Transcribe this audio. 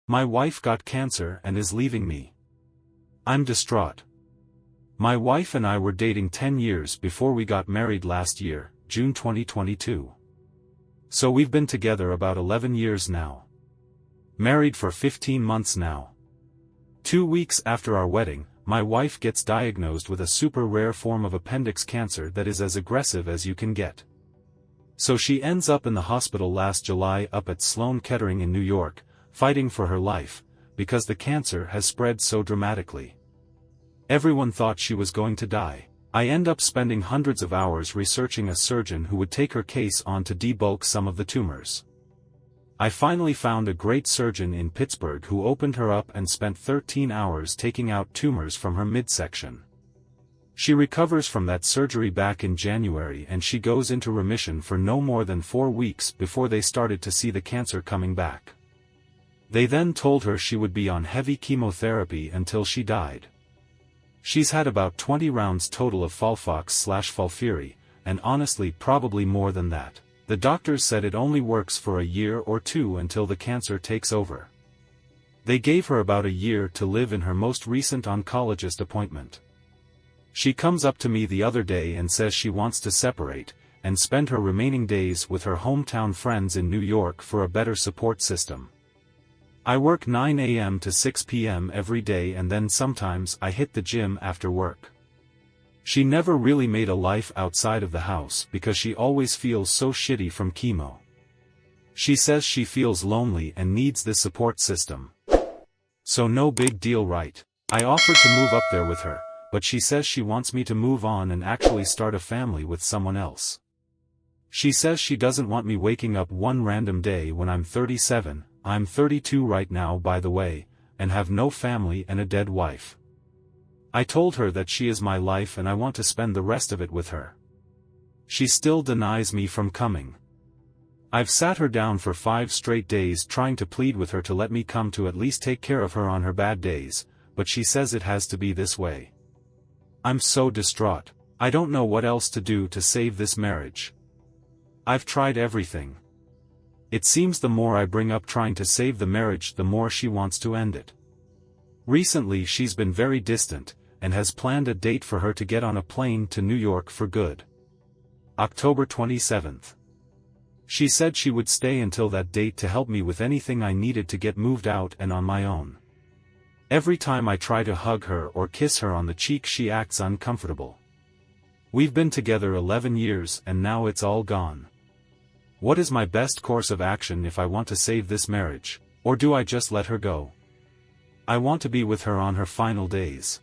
My wife got cancer and is leaving me. I'm distraught. My wife and I were dating 10 years before we got married last year, June 2022. So we've been together about 11 years now. Married for 15 months now. 2 weeks after our wedding, my wife gets diagnosed with a super rare form of appendix cancer that is as aggressive as you can get. So she ends up in the hospital last July up at Sloan Kettering in New York, fighting for her life, because the cancer has spread so dramatically. Everyone thought she was going to die. I end up spending hundreds of hours researching a surgeon who would take her case on to debulk some of the tumors. I finally found a great surgeon in Pittsburgh who opened her up and spent 13 hours taking out tumors from her midsection. She recovers from that surgery back in January and she goes into remission for no more than 4 weeks before they started to see the cancer coming back. They then told her she would be on heavy chemotherapy until she died. She's had about 20 rounds total of FOLFOX/FOLFIRI, and honestly probably more than that. The doctors said it only works for a year or two until the cancer takes over. They gave her about a year to live in her most recent oncologist appointment. She comes up to me the other day and says she wants to separate, and spend her remaining days with her hometown friends in New York for a better support system. I work 9 a.m. to 6 p.m. every day and then sometimes I hit the gym after work. She never really made a life outside of the house because she always feels so shitty from chemo. She says she feels lonely and needs this support system. So no big deal, right? I offered to move up there with her, but she says she wants me to move on and actually start a family with someone else. She says she doesn't want me waking up one random day when I'm 37, I'm 32 right now by the way, and have no family and a dead wife. I told her that she is my life and I want to spend the rest of it with her. She still denies me from coming. I've sat her down for 5 straight days trying to plead with her to let me come to at least take care of her on her bad days, but she says it has to be this way. I'm so distraught. I don't know what else to do to save this marriage. I've tried everything. It seems the more I bring up trying to save the marriage the more she wants to end it. Recently she's been very distant, and has planned a date for her to get on a plane to New York for good. October 27th. She said she would stay until that date to help me with anything I needed to get moved out and on my own. Every time I try to hug her or kiss her on the cheek she acts uncomfortable. We've been together 11 years and now it's all gone. What is my best course of action if I want to save this marriage, or do I just let her go? I want to be with her on her final days.